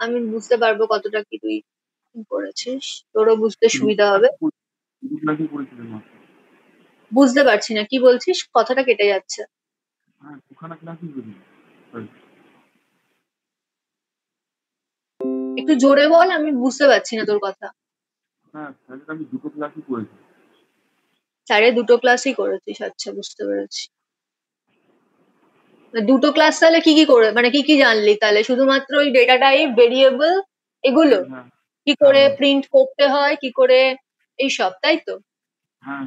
আমি বুঝতে পারবো কতটা কি তুই করেছিস, তোরও বুঝতে সুবিধা হবে। বুঝতে পারছি না কি বলছিস, কথাটা কেটে যাচ্ছে। একটু জোরে বল, আমি বুঝতে পারছি না তোর কথা। আমি দুটো ক্লাসই করেছি। স্যারের দুটো ক্লাসই করেছিস, আচ্ছা বুঝতে পেরেছি। দুটো ক্লাস তাহলে কি কি করে, মানে কি কি জানলি তাহলে? শুধুমাত্র ওই ডেটা টাইপ, ভেরিয়েবল, এগুলো হ্যাঁ হ্যাঁ কি হ্যাঁ করে প্রিন্ট করতে হয়, কি করে, এইসব, তাই তো? হ্যাঁ।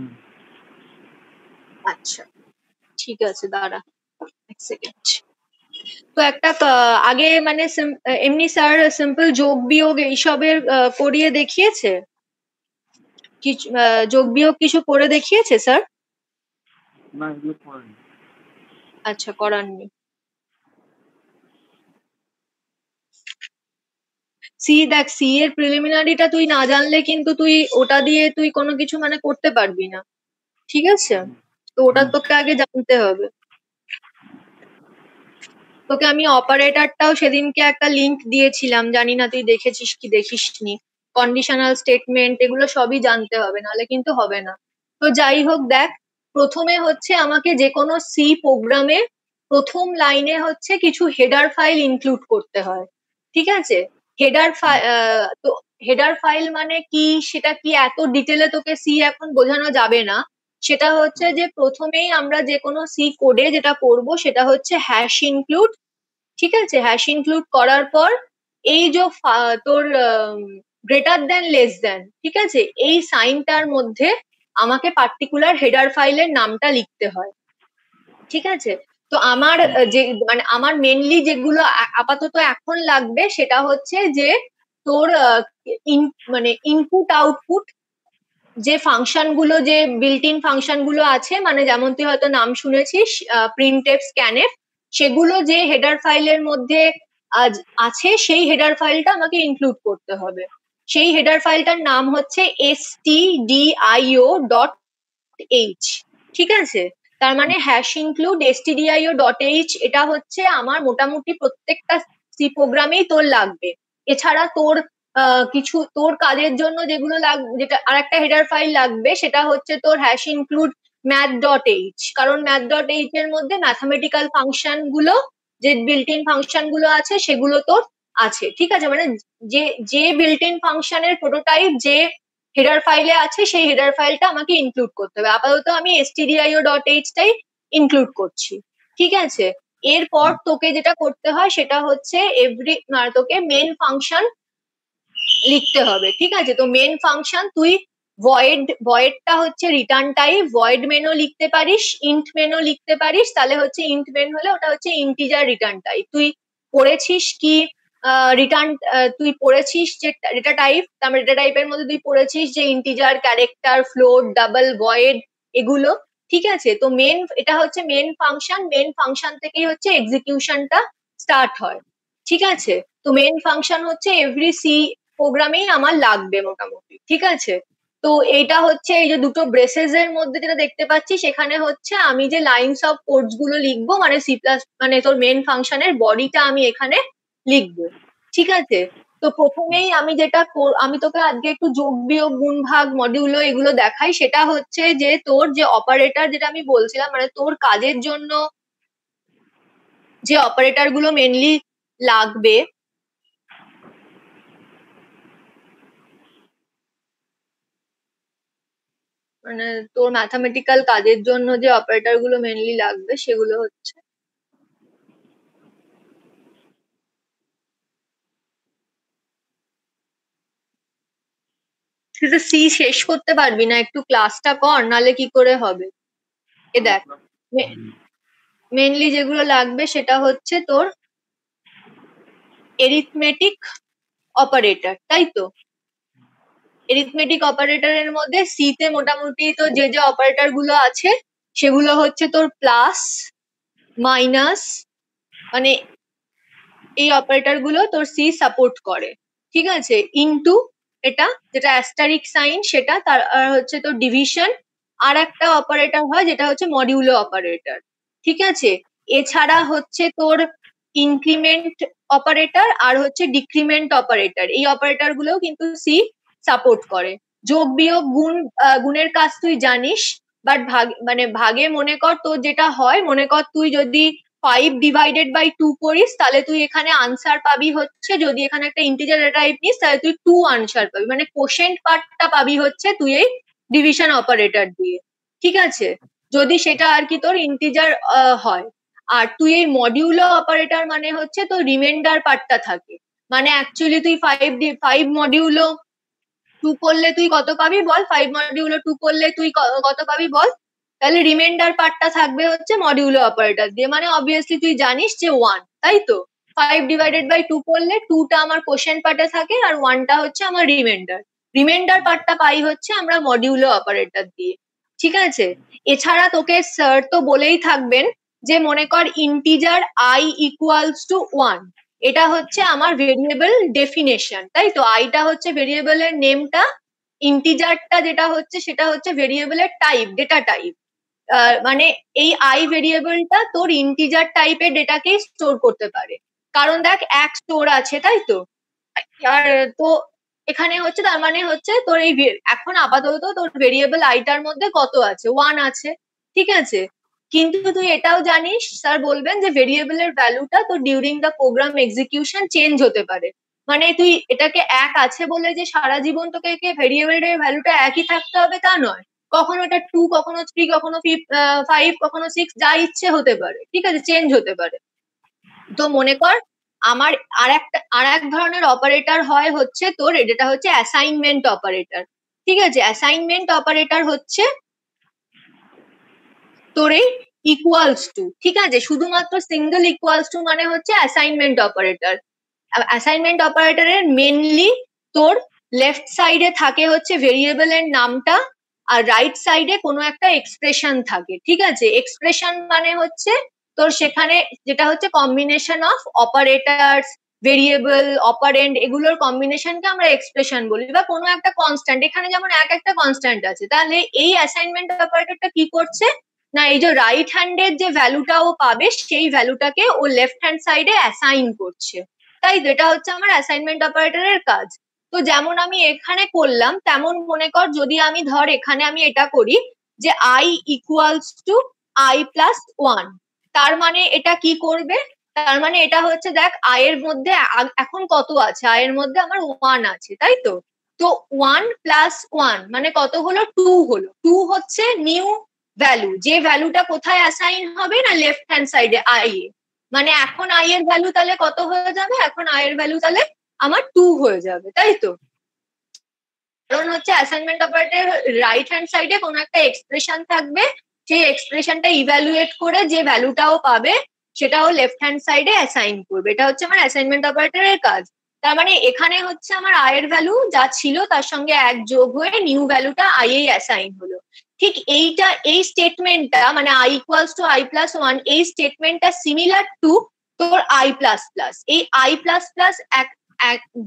আচ্ছা, ঠিক আছে, দাঁড়া এক সেকেন্ড। তো একটা আগে মানে এমনি স্যার সিম্পল যোগ বিয়োগ এইসবের করিয়ে দেখিয়েছে? কিছু যোগ বিয়োগ কিছু করে দেখিয়েছে স্যার? না, এগুলো করেনি। আচ্ছা, করাননি। সি দেখ, সি এর প্রিলিমিনারিটা তুই না জানলে কিন্তু তুই ওটা দিয়ে তুই কোনো কিছু মানে করতে পারবি না, ঠিক আছে? তো ওটা তোকে আগে জানতে হবে। তোকে আমি অপারেটরটাও সেদিনকে একটা লিংক দিয়েছিলাম, জানি না তুই দেখেছিস কি দেখিসনি। কন্ডিশনাল স্টেটমেন্ট এগুলো সবই জানতে হবে, নাহলে কিন্তু হবে না। তো যাই হোক, দেখ, প্রথমে হচ্ছে আমাকে যে কোনো সি প্রোগ্রামে প্রথম লাইনে হচ্ছে কিছু হেডার ফাইল ইনক্লুড করতে হয়, ঠিক আছে? হেডার ফাইল, তো হেডার ফাইল মানে কি সেটা কি এত ডিটেলে তোকে সি এখন বোঝানো যাবে না। সেটা হচ্ছে যে প্রথমেই আমরা যে কোনো সি কোডে যেটা করব সেটা হচ্ছে হ্যাশ ইনক্লুড, ঠিক আছে? হ্যাশ ইনক্লুড করার পর এই যে তোর গ্রেটার দেন লেস দেন, ঠিক আছে, এই সাইনটার মধ্যে আমাকে পার্টিকুলার হেডার ফাইলের নামটা লিখতে হয়, ঠিক আছে? তো আমার যে মানে আমার মেনলি যেগুলো আপাতত এখন লাগবে সেটা হচ্ছে যে তোর মানে ইনপুট আউটপুট যে ফাংশন গুলো, যে বিল্ট ইন ফাংশন গুলো আছে, মানে যেমন তুই হয়তো নাম শুনেছিস প্রিন্টএফ, স্ক্যানএফ, সেগুলো যে হেডার ফাইলের মধ্যে আজ আছে সেই হেডার ফাইলটা আমাকে ইনক্লুড করতে হবে। সেই হেডার ফাইলটার নাম হচ্ছে stdio.h, ঠিক আছে? তার মানে হ্যাশ ইনক্লুড stdio.h, এটা হচ্ছে আমার মোটামুটি প্রত্যেকটা সি প্রোগ্রামেই তোর লাগবে। এছাড়া তোর কিছু তোর কাজের জন্য যেগুলো লাগবে, যেটা আর একটা হেডার ফাইল লাগবে সেটা হচ্ছে তোর হ্যাশ ইনক্লুড math.h, কারণ math.h এর মধ্যে ম্যাথামেটিক্যাল ফাংশন গুলো, যে বিল্ট ইন ফাংশন গুলো আছে সেগুলো তোর আছে, ঠিক আছে? মানে যে যে বিল্ট ইন ফাংশনের প্রোটোটাইপ যে হেডার ফাইলে আছে সেই হেডার ফাইলটা আমাকে ইনক্লুড করতে হবে। আপাতত আমি stdio.h টাই ইনক্লুড করছি, ঠিক আছে? এরপর তোকে যেটা করতে হয় সেটা হচ্ছে তোকে মেন ফাংশন লিখতে হবে, ঠিক আছে? তো মেন ফাংশন তুই ভয়েডটা হচ্ছে রিটার্ন টাইপ, ভয়েড মেনও লিখতে পারিস, ইন্ট মেনও লিখতে পারিস। তাহলে হচ্ছে ইন্ট মেন হলে ওটা হচ্ছে ইন্টিজার রিটার্ন টাইপ। তুই পড়েছিস কি রিটার্ন, তুই পড়েছিস যে ডেটা টাইপ, তারপরে ডেটা টাইপের মধ্যে তুই পড়েছিস যে integer, character, float, double, void, এগুলো, ঠিক আছে? তো মেন, এটা হচ্ছে মেন ফাংশন, মেন ফাংশন থেকেই হচ্ছে এক্সিকিউশনটা স্টার্ট হয়, ঠিক আছে? তো মেন ফাংশন হচ্ছে এভরি সি প্রোগ্রামেই আমার লাগবে মোটামুটি, ঠিক আছে? তো এইটা হচ্ছে এই যে দুটো ব্রেসেস এর মধ্যে যেটা দেখতে পাচ্ছি, সেখানে হচ্ছে আমি যে লাইনস অফ কোডস গুলো লিখবো, মানে সি প্লাস মানে তোর মেন ফাংশনের বডিটা আমি এখানে লিখবো, ঠিক আছে? তো প্রথমেই আমি যেটা আমি তোকে আজকে একটু যোগ বিয়োগ গুণ ভাগ মডিউলো এগুলো দেখাই, সেটা হচ্ছে যে তোর যে অপারেটর যেটা আমি বলছিলাম, মানে তোর কাজের জন্য যে অপারেটর গুলো মেনলি লাগবে, মানে তোর ম্যাথামেটিক্যাল কাজের জন্য যে অপারেটর গুলো মেনলি লাগবে সেগুলো হচ্ছে, তুই তো সি শেষ করতে পারবি না, একটু ক্লাসটা কর, নালে কি করে হবে? এ দেখ, মেনলি যেগুলো লাগবে সেটা হচ্ছে তোর এরিথমেটিক অপারেটর, তাই তো? এরিথমেটিক অপারেটরের মধ্যে সি তে মোটামুটি তো যে যে অপারেটর গুলো আছে সেগুলো হচ্ছে তোর প্লাস, মাইনাস, মানে এই অপারেটর গুলো তোর সি সাপোর্ট করে, ঠিক আছে? ইনটু, এটা যেটা অ্যাস্টারিক সাইন সেটা, তার আর হচ্ছে তোর ডিভিশন, আর একটা অপারেটর হয় যেটা হচ্ছে মডিউলো অপারেটর, ঠিক আছে? এছাড়া হচ্ছে তোর ইনক্রিমেন্ট অপারেটর আর হচ্ছে ডিক্রিমেন্ট অপারেটর, এই অপারেটর গুলোও কিন্তু সি সাপোর্ট করে। যোগ বিয়োগ গুণ, গুণের কাজ তুই জানিস, বাট মানে ভাগে মনে কর তোর যেটা হয়, মনে কর তুই যদি 5/2 করিস তাহলে তুই এখানে আনসার পাবি হচ্ছে, যদি এখানে একটা ইন্টিজার টাইপ নিস তাহলে তুই 2 আনসার পাবি, মানে কোশেন্ট পার্টটা পাবি হচ্ছে তুই এই ডিভিশন অপারেটর দিয়ে, ঠিক আছে, যদি সেটা আর কি তোর ইন্টিজার হয়। আর তুই এই মডিউলো অপারেটর মানে হচ্ছে তোর রিমাইন্ডার পার্টটা থাকে, মানে অ্যাকচুয়ালি তুই 5 মডিউলো 2 করলে তুই কত পাবি বল, 5 মডিউলো 2 করলে তুই কত পাবি বল, তাহলে রিমাইন্ডার পার্টটা থাকবে হচ্ছে মডিউলো অপারেটর দিয়ে, মানে অবভিয়াসলি তুই জানিস যে 1, তাই তো 5/2 করলে 2টা আমার কোশ্চেন পার্টে থাকে আর 1টা হচ্ছে আমার রিমাইন্ডার, রিমাইন্ডার পার্টটা পাই হচ্ছে আমরা মডিউলো অপারেটর দিয়ে, ঠিক আছে। এছাড়া তোকে স্যার তো বলেই থাকবেন যে মনে কর ইন্টিজার i ইকুয়ালস টু 1, এটা হচ্ছে আমার ভেরিয়েবল ডেফিনেশন, তাই তো, আইটা হচ্ছে ভেরিয়েবলের নেমটা, ইন্টিজারটা যেটা হচ্ছে সেটা হচ্ছে ভেরিয়েবলের টাইপ, ডেটা টাইপ, মানে এই আই ভেরিয়েবলটা তোর ইন্টিজার টাইপের ডেটাকে স্টোর করতে পারে, কারণ দেখ এক স্টোর আছে, তাই তো, আর তো এখানে হচ্ছে তার মানে হচ্ছে তোর এই এখন আপাতত তোর ভেরিয়েবল আইটার মধ্যে কত আছে, 1 আছে, ঠিক আছে, কিন্তু তুই এটাও জানিস স্যার বলবেন যে ভেরিয়েবলের ভ্যালুটা তো during the program execution change হতে পারে, মানে তুই এটাকে 1 আছে বলে যে সারা জীবন তোকে ভেরিয়েবলের ভ্যালুটা একই থাকতে হবে তা নয়, কখনো এটা 2, কখনো 3, কখনো 5, কখনো 6, যা ইচ্ছে হতে পারে, ঠিক আছে, চেঞ্জ হতে পারে। তো মনে কর আমার আর এক ধরনের অপারেটর হয় হচ্ছে তোর, যেটা হচ্ছে অ্যাসাইনমেন্ট অপারেটর, ঠিক আছে, অ্যাসাইনমেন্ট অপারেটর হচ্ছে তোর এই ইকুয়ালস টু, ঠিক আছে, শুধুমাত্র সিঙ্গেল ইকুয়ালস টু মানে হচ্ছে অ্যাসাইনমেন্ট অপারেটর। অ্যাসাইনমেন্ট অপারেটরের মেনলি তোর লেফট সাইডে থাকে হচ্ছে ভেরিয়েবলের নামটা, আর রাইট সাইডে কোনো একটা এক্সপ্রেশন থাকে, ঠিক আছে, এক্সপ্রেশন মানে হচ্ছে তোর সেখানে যেটা হচ্ছে combination of operators, variable, operand, এগুলোর কম্বিনেশনকে আমরা এক্সপ্রেশন বলি, বা কোনো একটা কনস্ট্যান্ট, এখানে যেমন একটা কনস্ট্যান্ট আছে, তাহলে এই অ্যাসাইনমেন্ট অপারেটরটা কি করছে না, এই যে রাইট হ্যান্ডের যে ভ্যালুটা ও পাবে সেই ভ্যালুটাকে ও লেফট হ্যান্ড সাইডে অ্যাসাইন করছে, তাই তো, এটা হচ্ছে আমার অ্যাসাইনমেন্ট অপারেটরের কাজ। তো যেমন আমি এখানে করলাম তেমন মনে কর যদি আমি ধর এখানে আমি এটা করি যে i equals to i plus 1, তার মানে এটা কি করবে, তার মানে এটা হচ্ছে দেখ i এর মধ্যে এখন কত আছে, i এর মধ্যে আমার 1 আছে, তাই তো, তো 1 প্লাস 1 মানে কত হলো, 2 হলো, 2 হচ্ছে নিউ ভ্যালু, যে ভ্যালুটা কোথায় অ্যাসাইন হবে না লেফট হ্যান্ড সাইডে i এ, মানে এখন i এর ভ্যালু তাহলে কত হয়ে যাবে, এখন i এর ভ্যালু তাহলে আমার 2 হয়ে যাবে, তাই তো, কারণ হচ্ছে অ্যাসাইনমেন্ট অপারেটর রাইট হ্যান্ড সাইডে কোনো একটা এক্সপ্রেশন থাকবে, সেই এক্সপ্রেশনটা ইভ্যালুয়েট করে যে ভ্যালুটাও পাবে সেটাও লেফট হ্যান্ড সাইডে অ্যাসাইন করবে, এটা হচ্ছে আমার অ্যাসাইনমেন্ট অপারেটরের কাজ। তার মানে এখানে হচ্ছে আমার i এর ভ্যালু যা ছিল তার সঙ্গে 1 যোগ হয়ে নিউ ভ্যালুটা i এ অ্যাসাইন হলো, ঠিক এইটা, এই স্টেটমেন্টটা মানে i equals to i plus 1, এই স্টেটমেন্টটা সিমিলার টু তোর i প্লাস প্লাস, এই i প্লাস প্লাস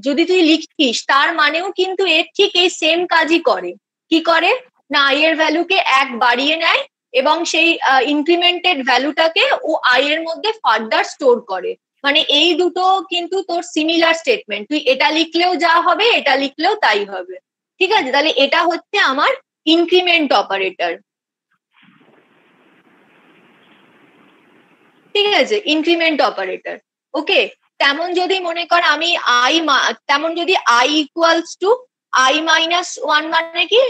যদি তুই লিখিস তার মানেও কিন্তু এর ঠিক এই সেম কাজই করে, কি করে না i এর ভ্যালুকে 1 বাড়িয়ে নেয় এবং সেই ইনক্রিমেন্টেড ভ্যালুটাকে ও i এর মধ্যে ফার্দার স্টোর করে, মানে এই দুটো কিন্তু তোর সিমিলার স্টেটমেন্ট, তুই এটা লিখলেও যা হবে এটা লিখলেও তাই হবে, ঠিক আছে, তাহলে এটা হচ্ছে আমার ইনক্রিমেন্ট অপারেটর, ঠিক আছে, ইনক্রিমেন্ট অপারেটর, ওকে। তেমন যদি মনে কর আমি তেমন যদি i equals to i minus 1 মানে কি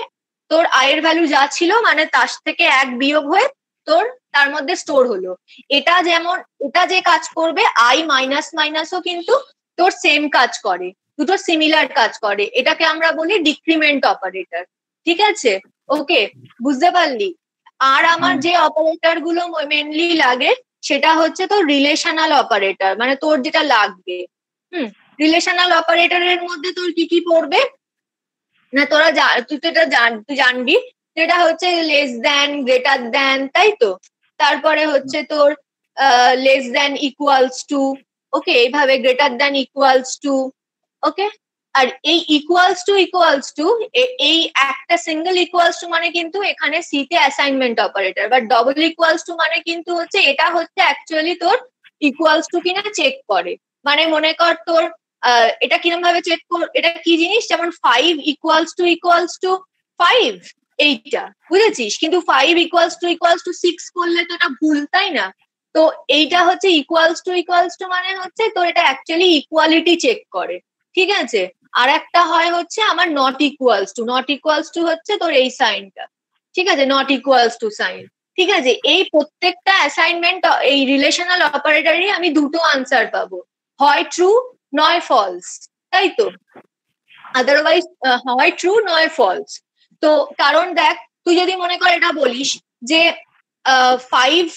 তোর i এর ভ্যালু যা ছিল মানে তার থেকে 1 বিয়োগ হয়ে তোর তার মধ্যে স্টোর হলো, এটা যেমন ওটা যে কাজ করবে i মাইনাস মাইনাসও কিন্তু তোর সেম কাজ করে, দুটো সিমিলার কাজ করে, এটাকে আমরা বলি ডিক্রিমেন্ট অপারেটর, ঠিক আছে, ওকে, বুঝতে পারলি। আর আমার যে অপারেটর গুলো মেনলি লাগে সেটা হচ্ছে তোর রিলেশনাল অপারেটর, মানে তোর যেটা লাগবে, রিলেশনাল অপারেটরের মধ্যে তোর কি কি পড়বে না, তোরা তুই তো এটা জানবি, যেটা হচ্ছে লেস দ্যান, গ্রেটার দ্যান, তাই তো, তারপরে হচ্ছে তোর লেস দ্যান ইকুয়ালস টু, ওকে, এইভাবে গ্রেটার দ্যান ইকুয়ালস টু, ওকে, আর এই ইকুয়ালস টু এই একটা সিঙ্গেল ইকুয়ালস টু মানে কিন্তু এখানে সি তে assignment operator, but double equals to মানে কিন্তু হচ্ছে এটা হচ্ছে অ্যাকচুয়ালি তোর ইকুয়ালস টু কিনা চেক করে। মানে মনে কর তোর এটা কিরম ভাবে চেক কর, এটা কি জিনিস, যেমন 5 ইকুয়ালস টু 5 এইটা বুঝেছিস, কিন্তু 5 ইকুয়ালস টু 6 করলে তো এটা ভুল, তাই না? তো এইটা হচ্ছে ইকুয়ালস টু মানে হচ্ছে তোর এটা অ্যাকচুয়ালি ইকুয়ালিটি চেক করে, ঠিক আছে। আর একটা হয় হচ্ছে আমার নট ইকুয়ালস টু হচ্ছে তোর এই সাইনটা, ঠিক আছে, নট ইকুয়ালস টু সাইন, ঠিক আছে। এই প্রত্যেকটা অ্যাসাইনমেন্ট এই রিলেশনাল অপারেটরই আমি দুটো আনসার পাবো, হয় ট্রু নয় ফলস, তাই তো, আদারওয়াইজ হয় ট্রু নয় ফলস। তো কারণ দেখ, তুই যদি মনে কর এটা বলিস যে 5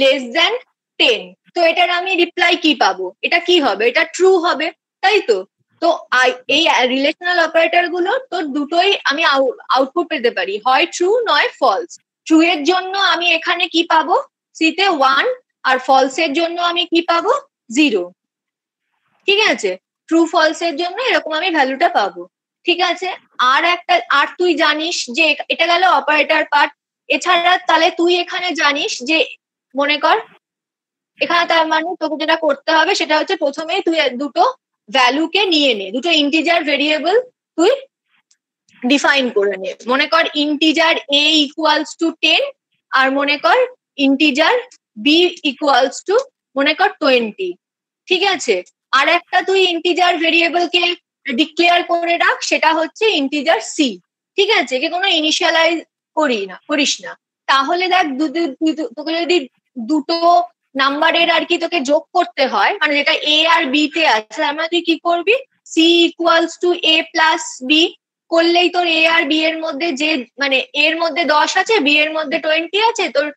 <10, তো এটার আমি রিপ্লাই কি পাবো, এটা কি হবে, এটা ট্রু হবে, তাই তো। তো এই রিলেশনাল অপারেটর গুলো তোর দুটোই আমি আউটপুট পেতে পারি, হয় ট্রু নয় ফলস। ট্রু এর জন্য আমি এখানে কি পাবো, সিতে 1, আর ফলস এর জন্য আমি কি পাবো 0, ঠিক আছে। ট্রু ফলস এর জন্য এরকম আমি ভ্যালুটা পাবো, ঠিক আছে। আর তুই জানিস যে এটা গেল অপারেটর পার্ট। এছাড়া তাহলে তুই এখানে জানিস যে মনে কর এখানে তার মানে তোকে যেটা করতে হবে সেটা হচ্ছে প্রথমেই তুই দুটো ভ্যালুকে নিয়ে নে, দুটো ইন্টিজার ভেরিয়েবল তুই ডিফাইন করে নে। মনে কর ইন্টিজার a ইকুয়ালস টু 10, আর মনে কর ইন্টিজার b ইকুয়ালস টু মনে কর 20, ঠিক আছে। আর একটা তুই ইন্টিজার ভেরিয়েবলকে ডিক্লেয়ার করে রাখ, সেটা হচ্ছে ইন্টিজার c, ঠিক আছে। একে কোনো ইনিশিয়ালাইজ করিস না। তাহলে দেখ তোকে যদি দুটো নাম্বারের আর কি তোকে যোগ করতে হয়, মানে যেটা a আর b তে আছে, আমরা তুই কি করবি, c equals to a plus b করলেই তোর a আর b এর মধ্যে যে মানে এর মধ্যে 10 আছে, b এর মধ্যে 20 আছে, তোর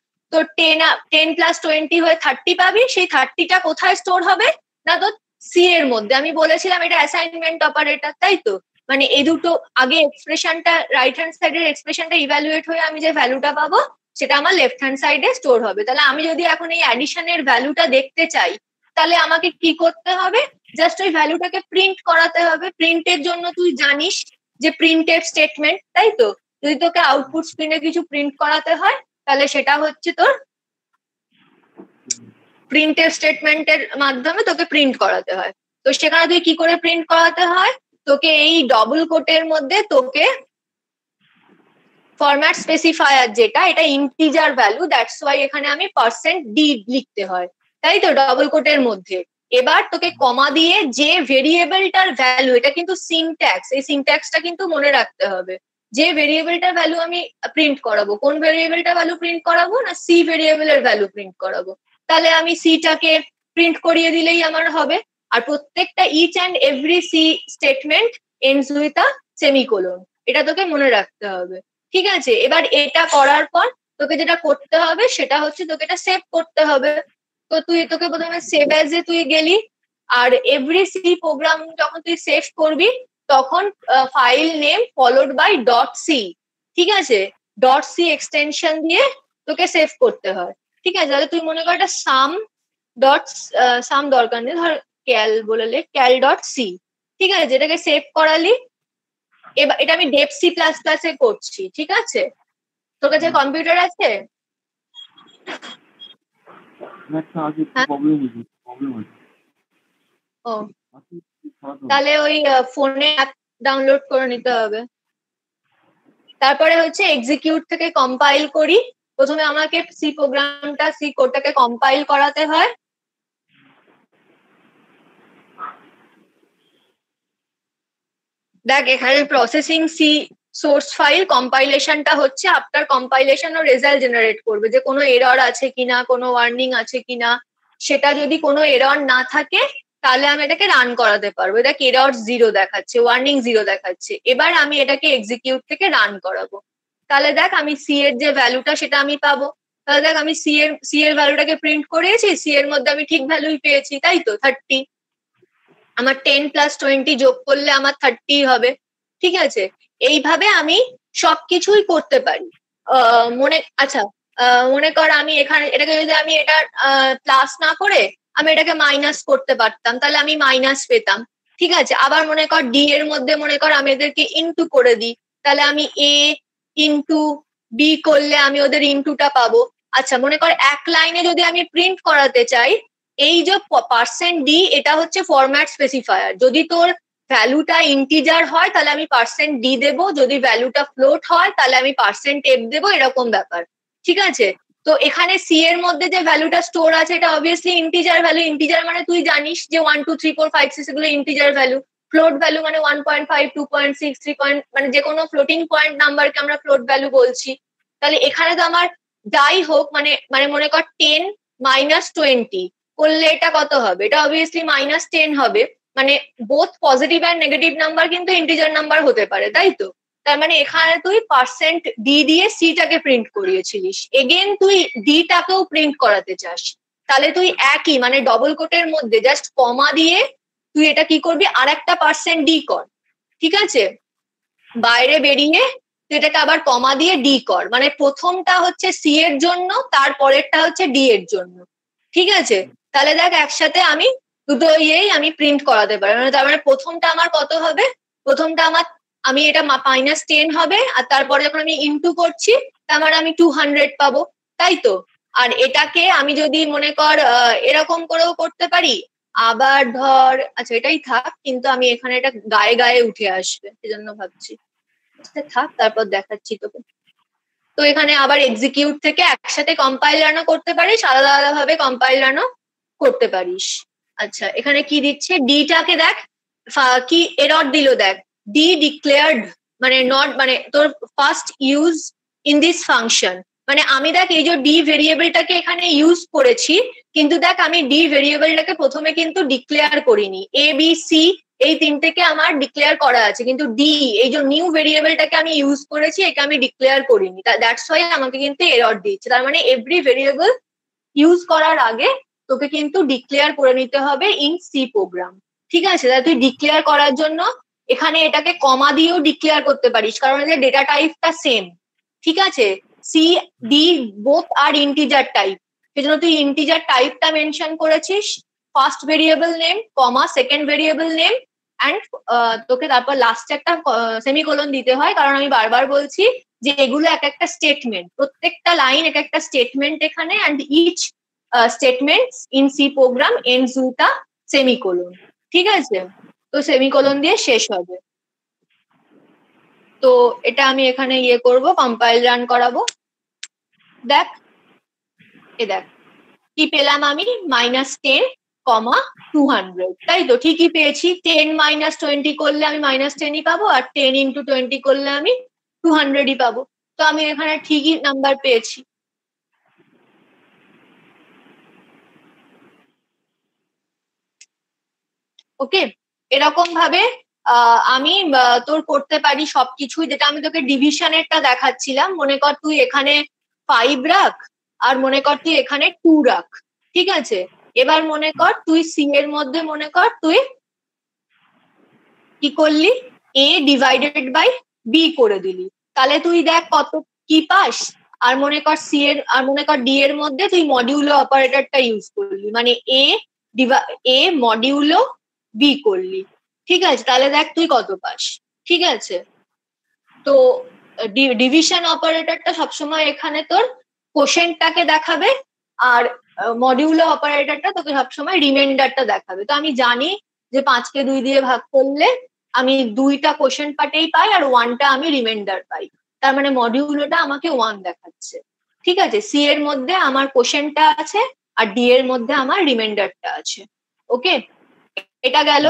10 প্লাস 20 হয়ে 30 পাবি। সেই 30টা কোথায় স্টোর হবে না, তোর সি এর মধ্যে। আমি বলেছিলাম এটা অ্যাসাইনমেন্ট অপারেটর, তাই তো। মানে এই দুটো আগে এক্সপ্রেশনটা, রাইট হ্যান্ড সাইডের এক্সপ্রেশনটা ইভ্যালুয়েট হয়ে আমি যে ভ্যালুটা পাবো সেটা আমার লেফট হ্যান্ড সাইডে স্টোর হবে। তাহলে আমি যদি এখন এই অ্যাডিশনের ভ্যালুটা দেখতে চাই, তাহলে আমাকে কি করতে হবে, জাস্ট ওই ভ্যালুটাকে প্রিন্ট করাতে হবে। প্রিন্টের জন্য তুই জানিস যে প্রিন্টের স্টেটমেন্ট, তাই তো। যদি তোকে আউটপুট স্ক্রিনে কিছু প্রিন্ট করাতে হয় তাহলে সেটা হচ্ছে তোর প্রিন্টের স্টেটমেন্টের মাধ্যমে তোকে প্রিন্ট করাতে হয়। তো সেখানে তুই কি করে প্রিন্ট করাতে হয়, তোকে এই ডবল কোটের মধ্যে তোকে ফরম্যাট স্পেসিফায়ার যেটা, এটা ইন্টিজার ভ্যালু, দ্যাটস ওয়াই এখানে আমি %d লিখতে হয়, তাই তো, ডবল কোটের মধ্যে। এবার তোকে কমা দিয়ে যে ভেরিয়েবলটার ভ্যালু, এটা কিন্তু সিনট্যাক্স, এই সিনট্যাক্সটা কিন্তু মনে রাখতে হবে। যে ভেরিয়েবলটার ভ্যালু আমি প্রিন্ট করাবো, কোন ভেরিয়েবলটার ভ্যালু প্রিন্ট করাবো না, সি ভেরিয়েবলের ভ্যালু প্রিন্ট করাবো, তাহলে আমি সিটাকে প্রিন্ট করিয়ে দিলেই আমার হবে। আর প্রত্যেকটা each and every C statement ends with a semicolon, এটা তোকে মনে রাখতে হবে, ঠিক আছে। এবার এটা করার পর তোকে যেটা করতে হবে সেটা হচ্ছে তোকে এটা সেভ করতে হবে। তো তোকে প্রথমে সেভ অ্যাজ এ তুই গেলি, আর এভরি সি প্রোগ্রাম যখন তুই সেভ করবি তখন file name followed by .c, ঠিক আছে, .c এক্সটেনশন দিয়ে তোকে সেভ করতে হয়, ঠিক আছে। তাহলে তুই মনে কর একটা সাম দরকার নেই, ধর ক্যাল বলে cal.c, ঠিক আছে, যেটাকে সেভ করালি। এবার এটা আমি ডেপ C++ এ করছি, ঠিক আছে। তোর কাছে কম্পিউটার আছে? ও, তাহলে ওই ফোনে অ্যাপ ডাউনলোড করে নিতে হবে। তারপরে হচ্ছে এক্সিকিউট থেকে কম্পাইল করি। প্রথমে আমাকে সি প্রোগ্রামটা, সি কোডটাকে কম্পাইল করাতে হয়। দেখ এখানে প্রসেসিং সি সোর্স ফাইল, কম্পাইলেশনটা হচ্ছে আফটার কম্পাইলেশন ও রেজাল্ট জেনারেট করবে যে কোনো এরর আছে কিনা, কোনো ওয়ার্নিং আছে কিনা। সেটা যদি কোনো এরর না থাকে তাহলে আমি এটাকে রান করাতে পারবো। এটা এরর 0 দেখাচ্ছে, ওয়ার্নিং 0 দেখাচ্ছে। এবার আমি এটাকে এক্সিকিউট থেকে রান করাবো। তাহলে দেখ আমি সি এর যে ভ্যালুটা সেটা আমি পাবো। তাহলে দেখ আমি সি এর ভ্যালুটাকে প্রিন্ট করেছি, সি এর মধ্যে আমি ঠিক ভ্যালুই পেয়েছি, তাই তো, 30। আমার 10 প্লাস 20 যোগ করলে আমার 30 হবে, ঠিক আছে। এইভাবে আমি সবকিছুই করতে পারি। আচ্ছা, মনে কর আমি এখানে এটাকে যদি আমি এটা প্লাস না করে আমি এটাকে মাইনাস করতে পারতাম, তাহলে আমি মাইনাস পেতাম, ঠিক আছে। আবার মনে কর ডি এর মধ্যে মনে কর আমি এদেরকে ইনটু করে দিই, তাহলে আমি এ ইনটু বি করলে আমি ওদের ইনটুটা পাবো। আচ্ছা, মনে কর এক লাইনে যদি আমি প্রিন্ট করাতে চাই এই যে %d এটা হচ্ছে ফরম্যাট স্পেসিফায়ার। যদি তোর ভ্যালুটা ইন্টিজার হয় তাহলে আমি %d দেবো, যদি ভ্যালুটা ফ্লোট হয় তাহলে আমি %f দেবো, এরকম ব্যাপার। ঠিক আছে, তো এখানে সি এর মধ্যে যে ভ্যালুটা স্টোর আছে এটা অবভিয়াসলি ইন্টিজার ভ্যালু। ইন্টিজার মানে তুই জানিস যে 1 2 3 4 5 6 এগুলো ইন্টিজার ভ্যালু। ফ্লোট ভ্যালু মানে 1.5 2.6 3 মানে যে কোনো ফ্লোটিং পয়েন্ট নাম্বারকে আমরা ফ্লোট ভ্যালু বলছি। তাহলে এখানে তো আমার যাই হোক মানে মানে মনে কর 10 - 20 করলে এটা কত হবে, এটা অবভিয়াসলি -10 হবে। মানে বোথ পজিটিভ আর নেগেটিভ নাম্বার কিন্তু ইন্টিজার নাম্বার হতে পারে, তাই তো? তার মানে এখানে তুই %d দিয়ে সি টাকে প্রিন্ট করিয়েছিলিস, এগেন তুই ডি টাকেও প্রিন্ট করাতে চাস, তাহলে তুই একই মানে ডবল কোটের মধ্যে জাস্ট কমা দিয়ে তুই এটা কি করবি, আর একটা %d কর। ঠিক আছে, বাইরে বেরিয়ে তুই এটাকে আবার কমা দিয়ে ডি কর, মানে প্রথমটা হচ্ছে সি এর জন্য, তারপরেরটা হচ্ছে ডি এর জন্য। ঠিক আছে, তাহলে দেখ একসাথে আমি দুটো ইয়েই আমি প্রিন্ট করাতে পারি। মানে তার মানে প্রথমটা আমার কত হবে, প্রথমটা আমার আমি এটা -10 হবে, আর তারপরে যখন আমি ইনটু করছি তার মানে আমি 200 পাবো, তাই তো? আর এটাকে আমি যদি মনে কর এরকম করেও করতে পারি, আবার ধর আচ্ছা এটাই থাক, কিন্তু আমি এখানে এটা গায়ে গায়ে উঠে আসবে সেজন্য ভাবছি থাক, তারপর দেখাচ্ছি তোকে। তো এখানে আবার এক্সিকিউট থেকে একসাথে কম্পাইল রানও করতে পারিস, আলাদা আলাদা ভাবে কম্পাইল রানও করতে পারিস। আচ্ছা এখানে কি দিচ্ছে, ডিটাকে দেখ কি এরর দিল, দেখ ডি ডিক্লেয়ার্ড মানে নট মানে তোর first use in this function. মানে আমি দেখ এই যে ডি ভেরিয়েবলটাকে এখানে ইউজ করেছি, কিন্তু দেখ আমি ডি ভেরিয়েবলটাকে প্রথমে কিন্তু ডিক্লেয়ার করিনি। এ বি সি এই তিনটেকে আমার ডিক্লেয়ার করা আছে, কিন্তু ডি এই যে নিউ ভেরিয়েবলটাকে আমি ইউজ করেছি, এটা আমি ডিক্লেয়ার করিনি, দ্যাটস ওয়াই আমাকে কিন্তু এরর দিচ্ছে। তার মানে এভরি ভেরিয়েবল ইউজ করার আগে তোকে কিন্তু ডিক্লেয়ার করে নিতে হবে ইন সি প্রোগ্রাম। ঠিক আছে, তাহলে তুই ডিক্লেয়ার করার জন্য এখানে এটাকে কমা দিয়েও ডিক্লেয়ার করতে পারিস, কারণ এদের ডেটা টাইপটা সেম। ঠিক আছে, সি ডি বোথ আর ইন্টিজার টাইপ, সেজন্য তুই ইন্টিজার টাইপটা মেনশন করেছিস, first variable name comma second variable name and তোকে তারপর লাস্টে একটা সেমিকোলন দিতে হয়, কারণ আমি বারবার বলছি যে এগুলো এক একটা স্টেটমেন্ট, প্রত্যেকটা লাইন এক একটা স্টেটমেন্ট এখানে, and each statement in C program ends with a semicolon. ঠিক আছে, তো সেমিকোলন দিয়ে শেষ হবে। তো এটা আমি এখানে ইয়ে করব, কম্পাইল রান করাবো। দেখ দেখ কি পেলাম আমি, -10, 200, তাই তো? ঠিকই পেয়েছি, 10 - 20 করলে আমি -10ই পাবো, আর 10 × 20 করলে আমি 200ই পাবো। তো আমি এখানে ঠিকই নাম্বার পেয়েছি। ওকে, এরকম ভাবে আমি তোর করতে পারি সবকিছুই, যেটা আমি তোকে ডিভিশনেরটা দেখাচ্ছিলাম। মনে কর তুই এখানে 5 রাখ, আর মনে কর তুই এখানে 2 রাখ। ঠিক আছে, এবার মনে কর তুই সি এর মধ্যে মনে কর তুই কি করলি, এ ডিভাইডেড বাই বি করে দিলি, তাহলে তুই দেখ কত কি পাস। আর মনে কর সি এর আর মনে কর ডি এর মধ্যে তুই মডিউলো অপারেটরটা ইউজ করলি, মানে এ মডিউলো বি করলি। ঠিক আছে, তাহলে দেখ তুই কত পাস। ঠিক আছে, তো ডিভিশন অপারেটরটা সবসময় এখানে তোর কোশেন্টটাকে দেখাবে, আর মডিউলো অপারেটরটা তোকে সবসময় রিমাইন্ডারটা দেখাবে। তো আমি জানি যে 5কে 2 দিয়ে ভাগ করলে আমি 2টা কোশেন্ট পার্টেই পাই, আর 1টা আমি রিমাইন্ডার পাই, তার মানে মডিউলোটা আমাকে 1 দেখাচ্ছে। ঠিক আছে, সি এর মধ্যে আমার কোশেন্টটা আছে, আর ডি এর মধ্যে আমার রিমাইন্ডারটা আছে। ওকে, এটা গেল।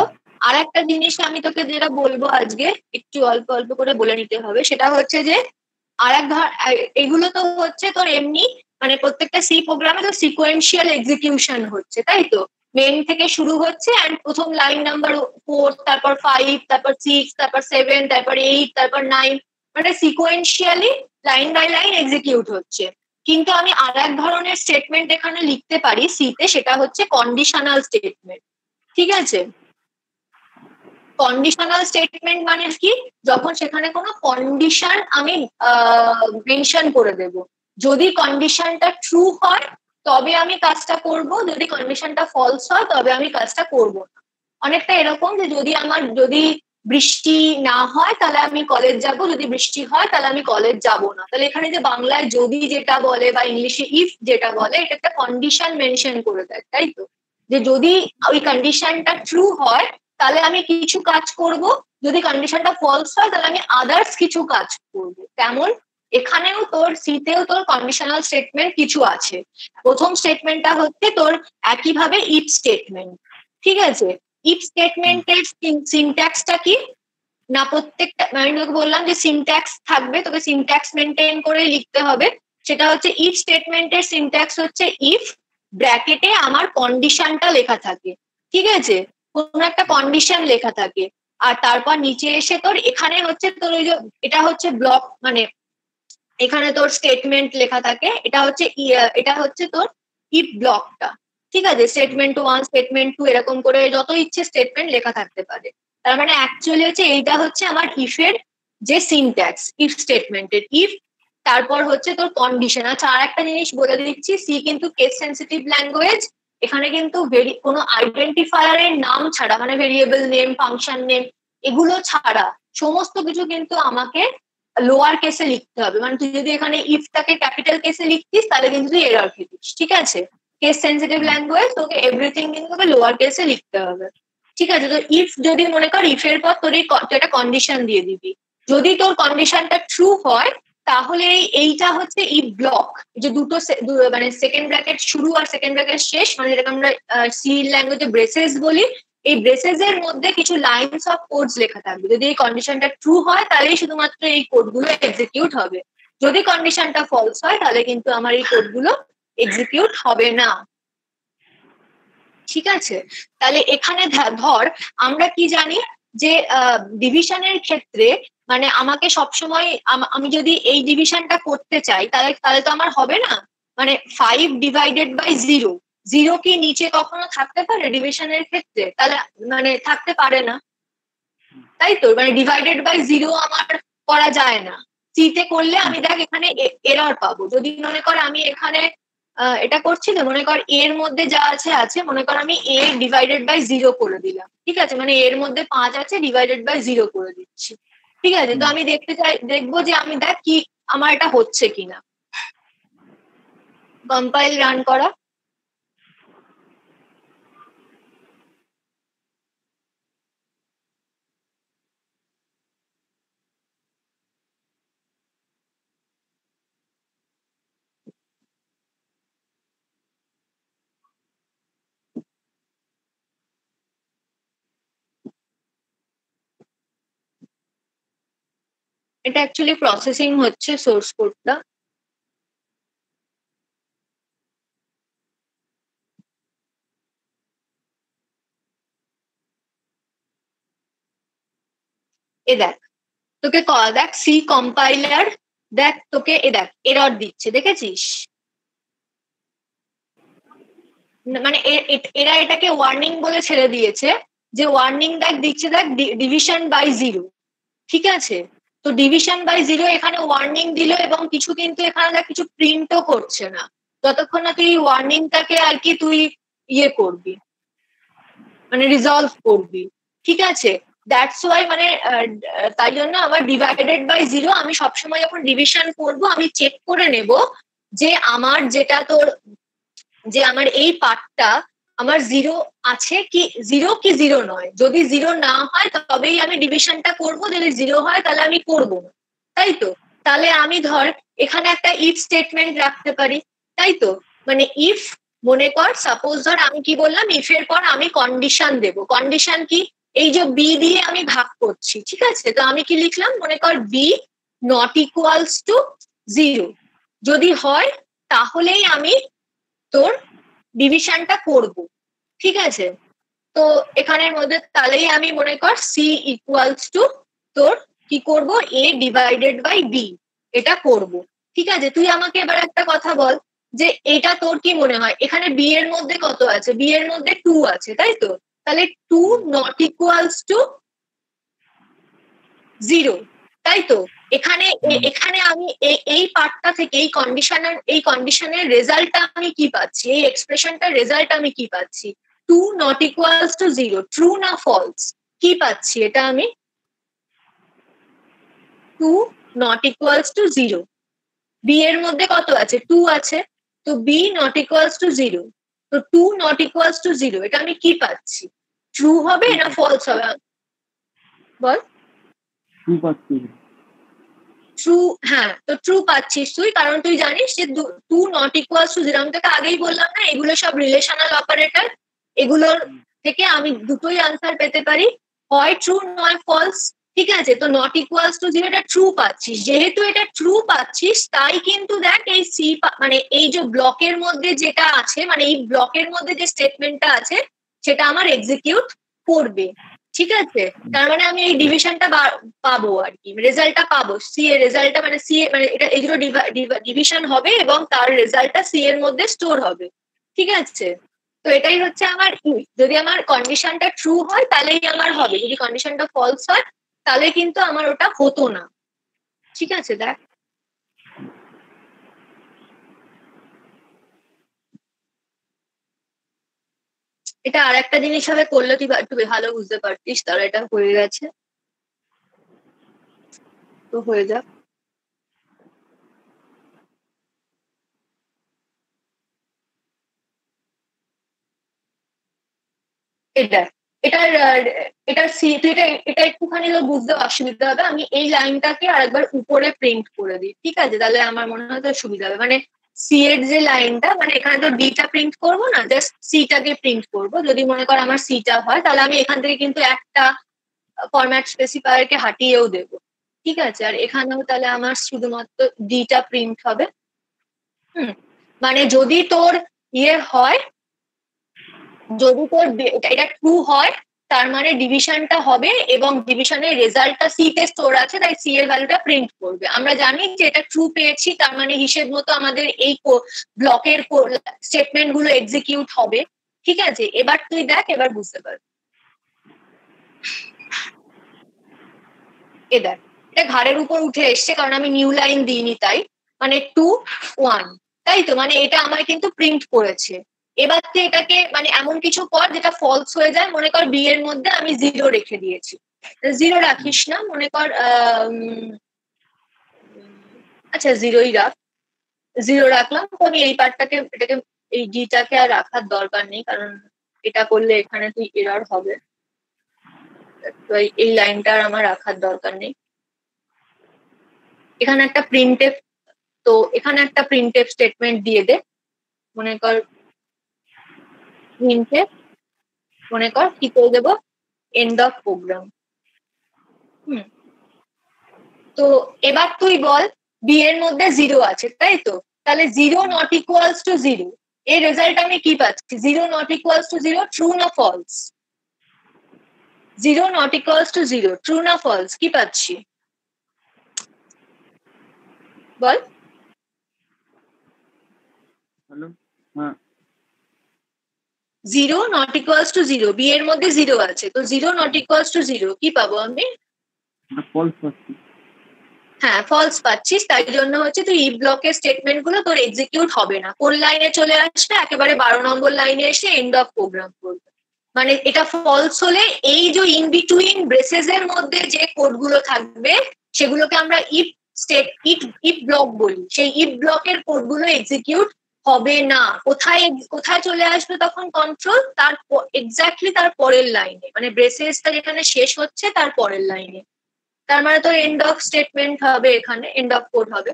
আর একটা জিনিস আমি তোকে যেটা বলবো আজকে, একটু অল্প অল্প করে বলে নিতে হবে, সেটা হচ্ছে যে আর এক ধর এগুলো তো হচ্ছে তোর এমনি মানে প্রত্যেকটা সি প্রোগ্রামে তো সিকোয়েন্সিয়াল এক্সিকিউশন হচ্ছে, তাই তো? মেন থেকে শুরু হচ্ছে, এন্ড প্রথম লাইন নাম্বার 4, তারপর 5, তারপর 6, তারপর 7, তারপর 8, তারপর 9, মানে sequentially line by line execute হচ্ছে। কিন্তু আমি আর এক ধরনের স্টেটমেন্ট এখানে লিখতে পারি সিতে, সেটা হচ্ছে কন্ডিশনাল স্টেটমেন্ট। ঠিক আছে, কন্ডিশনাল স্টেটমেন্ট মানে কি, যখন সেখানে কোনো কন্ডিশন আমি মেনশন করে দেব, যদি কন্ডিশনটা ট্রু হয় তবে আমি কাজটা করব, যদি কন্ডিশনটা ফলস হয় তবে আমি কাজটা করব না। অনেকটা এরকম যে যদি বৃষ্টি না হয় তাহলে আমি কলেজ যাব, যদি বৃষ্টি হয় তাহলে আমি কলেজ যাব না। তাহলে এখানে যে বাংলায় যদি যেটা বলে বা ইংলিশে ইফ যেটা বলে, এটা একটা কন্ডিশন মেনশন করে দেয়, তাই তো? যে যদি ওই কন্ডিশনটা ট্রু হয় তাহলে আমি কিছু কাজ করব, যদি কন্ডিশনটা ফলস হয় তাহলে আমি আদার্স কিছু কাজ করব। তেমন এখানেও তোর সিতেও তোর কন্ডিশনাল স্টেটমেন্ট কিছু আছে। প্রথম স্টেটমেন্টটা হচ্ছে তোর একইভাবে ইফ স্টেটমেন্ট। ঠিক আছে, ইফ স্টেটমেন্টের সিনট্যাক্সটা কি না, প্রত্যেকটা আমি তোকে বললাম যে সিনট্যাক্স থাকবে, তোকে সিনট্যাক্স মেনটেন করে লিখতে হবে। সেটা হচ্ছে ইফ স্টেটমেন্টের সিনট্যাক্স হচ্ছে ইফ ব্র্যাকেটে আমার কন্ডিশনটা লেখা থাকে, ঠিক আছে, কোন একটা কন্ডিশন লেখা থাকে, আর তারপর নিচে এসে তোর এখানে হচ্ছে তোর ওই যে এটা হচ্ছে ব্লক, মানে এখানে তোর স্টেটমেন্ট লেখা থাকে, এটা হচ্ছে তোর ইফ ব্লকটা। ঠিক আছে, স্টেটমেন্ট 1 স্টেটমেন্ট 2 এরকম করে যত ইচ্ছে স্টেটমেন্ট লেখা থাকতে পারে। তার মানে অ্যাকচুয়ালি হচ্ছে এইটা হচ্ছে আমার ইফের যে সিনট্যাক্স, ইফ স্টেটমেন্টের ইফ, তারপর হচ্ছে তোর কন্ডিশন। আচ্ছা, আর একটা জিনিস বলে দিচ্ছি, সি কিন্তু কেস সেন্সিটিভ ল্যাঙ্গুয়েজ। এখানে কিন্তু কোনো আইডেন্টিফায়ারের নাম ছাড়া, মানে ভেরিয়েবল নেম, ফাংশন নেম, এগুলো ছাড়া সমস্ত কিছু কিন্তু আমাকে লোয়ার কেসে লিখতে হবে। মানে তুই যদি এখানে ইফটাকে ক্যাপিটাল কেসে লিখতিস তাহলে কিন্তু তুই এরর খেতিস। ঠিক আছে, কেস সেন্সিটিভ ল্যাঙ্গুয়েজ, তোকে এভরিথিং কিন্তু তোকে লোয়ার কেসে লিখতে হবে। ঠিক আছে, তো ইফ যদি মনে কর ইফের পর তোর একটা কন্ডিশন দিয়ে দিবি, যদি তোর কন্ডিশনটা ট্রু হয় তাহলে এইটা হচ্ছে ইফ ব্লক, যে দুটো মানে সেকেন্ড ব্র্যাকেট শুরু আর সেকেন্ড ব্র্যাকেট শেষ, মানে যেটাকে আমরা সি ল্যাঙ্গুয়েজে ব্রেসেস বলি, এই ব্রেসেস এর মধ্যে কিছু লাইনস অফ কোডস লেখা থাকবে। যদি এই কন্ডিশনটা ট্রু হয় তাহলেই শুধুমাত্র এই কোডগুলো এক্সিকিউট হবে, যদি কন্ডিশনটা ফলস হয় তাহলে কিন্তু আমার এই কোডগুলো এক্সিকিউট হবে না। ঠিক আছে, তাহলে এখানে ধর আমরা কি জানি যে ডিভিশনের ক্ষেত্রে মানে আমাকে সবসময় আমি যদি এই ডিভিশনটা করতে চাই তাহলে তাহলে তো আমার হবে না। মানে 5/0, 0 কি নিচে কখনো থাকতে পারে ডিভিশনের ক্ষেত্রে? তাহলে মানে থাকতে পারে না, তাই তো, মানে ডিভাইডেড বাই 0 আমার করা যায় না। সিতে করলে আমি দেখ এখানে এরর পাবো। যদি মনে কর আমি এখানে এটা করছি না, মনে কর এর মধ্যে যা আছে আছে, মনে কর আমি এ ডিভাইডেড বাই 0 করে দিলাম। ঠিক আছে, মানে এর মধ্যে 5 আছে, ডিভাইডেড বাই 0 করে দিচ্ছি। ঠিক আছে, তো আমি দেখবো যে আমি দেখ কি আমার এটা হচ্ছে কিনা। কম্পাইল রান করা। এটা অ্যাকচুয়ালি প্রসেসিং হচ্ছে সোর্স কোডটা। এ দেখ তোকে দেখ সি কম্পাইলার, দেখ তোকে দেখ এরর দিচ্ছে, দেখেছিস? মানে এরা এটাকে ওয়ার্নিং বলে ছেড়ে দিয়েছে, যে ওয়ার্নিং দেখ দিচ্ছে, দেখ ডিভিশন বাই 0। ঠিক আছে, তো ডিভিশন বাই 0 এখানে ওয়ার্নিং দিল, এবং কিছু কিন্তু এখানে দেখ কিছু প্রিন্টও করছে না যতক্ষণ না তুই ওয়ার্নিংটাকে আর কি তুই ইয়ে করবি, মানে রিজলভ করবি। ঠিক আছে, দ্যাটস ওয়াই মানে তাই জন্য আমার ডিভাইডেড বাই 0 আমি সবসময় যখন ডিভিশন করব আমি চেক করে নেব যে আমার যেটা তোর, যে আমার এই পার্টটা আমার 0 আছে কি, 0 নয়। যদি 0 না হয় তবেই আমি ডিভিশনটা করব, যদি 0 হয় তাহলে আমি করব না, তাই তো? তাহলে আমি ধর এখানে একটা ইফ স্টেটমেন্ট রাখতে পারি, তাই তো? মানে ইফ, মনে কর সাপোজ ধর আমি কি বললাম, ইফ এর পর আমি কন্ডিশন দেব। কন্ডিশন কি? এই যে বি দিয়ে আমি ভাগ করছি, ঠিক আছে, তো আমি কি লিখলাম, মনে কর বি নট ইকুয়ালস টু 0, যদি হয় তাহলেই আমি তোর ডিভিশনটা করব। ঠিক আছে, তো এখানের মধ্যে তাহলেই আমি মনে কর সি ইকুয়ালস টু তোর কি করব, এ ডিভাইডেড বাই বি, এটা করব। ঠিক আছে, তুই আমাকে এবার একটা কথা বল যে এটা তোর কি মনে হয় এখানে বি এর মধ্যে কত আছে? বি এর মধ্যে 2 আছে, তাই তো? তাহলে 2 নট ইকুয়ালস টু 0, তাই তো? এখানে এখানে আমি এই পার্টটা থেকে এই কন্ডিশনের রেজাল্টটা আমি কি পাচ্ছি, এই এক্সপ্রেশনটার রেজাল্ট আমি কি পাচ্ছি? 2 নট ইকুয়ালস টু 0, ট্রু না ফলস, কি পাচ্ছি এটা আমি? 2 নট ইকুয়ালস টু 0। বি এর মধ্যে কত আছে? 2 আছে, তো বি নট ইকুয়ালস টু 0। তো 2 নট ইকুয়ালস টু 0, এটা আমি কি পাচ্ছি? ট্রু হবে না ফলস হবে? বল। ট্রু, হ্যাঁ, তো ট্রু পাচ্ছিস তুই, কারণ তুই জানিস যে 2 নট ইকুয়ালস টু 0, আমি তোকে আগেই বললাম না এগুলো সব রিলেশনাল অপারেটর, এগুলোর থেকে আমি দুটোই আনসার পেতে পারি, হয় ট্রু নয় ফলস। ঠিক আছে, তো নট ইকুয়ালস টু 0 এটা ট্রু পাচ্ছিস, যেহেতু এটা ট্রু পাচ্ছিস তাই কিন্তু দেখ এই সি মানে এই যে ব্লকের মধ্যে যেটা আছে, মানে এই ব্লকের মধ্যে যে স্টেটমেন্টটা আছে সেটা আমার এক্সিকিউট করবে। ঠিক আছে, তার মানে আমি এই ডিভিশনটা পাবো আর কি, রেজাল্টটা পাবো, সি এর রেজাল্টটা, মানে সি মানে এটা এগুলো ডিভিশন হবে এবং তার রেজাল্টটা সি এর মধ্যে স্টোর হবে। ঠিক আছে, তো এটাই হচ্ছে আমার, যদি আমার কন্ডিশনটা ট্রু হয় তাহলেই আমার হবে, যদি কন্ডিশনটা ফলস হয় তাহলে কিন্তু আমার ওটা হতো না। ঠিক আছে, দেখ এটা আর একটা জিনিস হবে, করলে তুই একটু ভালো বুঝতে পারতিস, তাহলে এটা হয়ে গেছে, তো হয়ে যাক। এটা এটার এটার তুই এটা একটুখানি বুঝতে অসুবিধা হবে, আমি এই লাইনটাকে আরেকবার উপরে প্রিন্ট করে দিই। ঠিক আছে, তাহলে আমার মনে হয় তো সুবিধা হবে, মানে সি এর যে লাইনটা, মানে এখানে তো ডিটা প্রিন্ট করবো না, জাস্ট সিটাকে প্রিন্ট করবো। যদি মনে কর আমার সিটা হয় তাহলে আমি এখান থেকে কিন্তু একটা ফরম্যাট স্পেসিফায়ারকে হাটিয়েও দেবো। ঠিক আছে, আর এখানেও তাহলে আমার শুধুমাত্র ডিটা প্রিন্ট হবে। মানে যদি তোর ইয়ে হয়, যদি তোর এটা ট্রু হয় তার মানে ডিভিশনটা হবে এবং ডিভিশনের রেজাল্টটা সি তে স্টোর আছে, তাই সি এর ভ্যালুটা প্রিন্ট করবে। আমরা জানি যে এটা ট্রু পেয়েছি, তার মানে হিসেব মতো আমাদের এই ব্লকের স্টেটমেন্ট গুলো এক্সিকিউট হবে। ঠিক আছে, এবার তুই দেখ, এবার বুঝতে পারবি। এ দেখ, এটা ঘাড়ের উপর উঠে এসছে কারণ আমি নিউ লাইন দিইনি, তাই মানে 2 1, তাই তো, মানে এটা আমার কিন্তু প্রিন্ট করেছে। এবার তুই এটাকে মানে এমন কিছু কর যেটা ফলস হয়ে যায়, মনে কর বি এর মধ্যে আমি 0 রেখে দিয়েছি, 0 রাখিস না, মনে কর আচ্ছা 0ই রাখ, 0 রাখলাম, তো আমি এই পার্টটাকে, এটাকে এই ডিটাকে আর রাখার দরকার নেই, কারণ এটা করলে এখানে তুই এরর হবে, তো এই লাইনটা আর আমার রাখার দরকার নেই। এখানে একটা প্রিন্টএফ, তো এখানে একটা প্রিন্টএফ স্টেটমেন্ট দিয়ে দে, মনে কর প্রিন্টএফ, মনে কর কি করে দেবো, এন্ড অফ প্রোগ্রাম। তো এবার তুই বল, বি এর মধ্যে 0 আছে, তাই তো, তাহলে 0 নট ইকুয়ালস টু 0, এই রেজাল্ট আমি কি পাচ্ছি? 0 নট ইকুয়ালস টু 0, ট্রু না false? 0 not equals to 0, true না ফলস, কি পাচ্ছি বল? হ্যালো, হ্যাঁ, 0 নট ইকুয়ালস টু 0, বি এর মধ্যে 0 আছে, তো 0 নট ইকুয়ালস টু 0 কি পাবো আমি? ফলস পাচ্ছি। হ্যাঁ, ফলস পাচ্ছিস, তাই জন্য হচ্ছে তুই ই ব্লকের স্টেটমেন্ট গুলো তোর এক্সিকিউট হবে না, কোন লাইনে চলে আসবে, একেবারে 12 নম্বর লাইনে এসে এন্ড অফ প্রোগ্রাম করবে। মানে এটা ফলস হলে এই যে ইন বিটুইন ব্রেসেস এর মধ্যে যে কোড গুলো থাকবে সেগুলোকে আমরা ইফ ব্লক বলি, সেই ইফ ব্লকের কোড গুলো এক্সিকিউট হবে না। কোথায় কোথায় চলে আসবে তখন কন্ট্রোল? তার এক্স্যাক্টলি তার পরের লাইনে, মানে ব্রেসেসটা যেখানে শেষ হচ্ছে তার পরের লাইনে। তার মানে তোর এন্ড অফ স্টেটমেন্ট হবে, এখানে এন্ড অফ কোড হবে,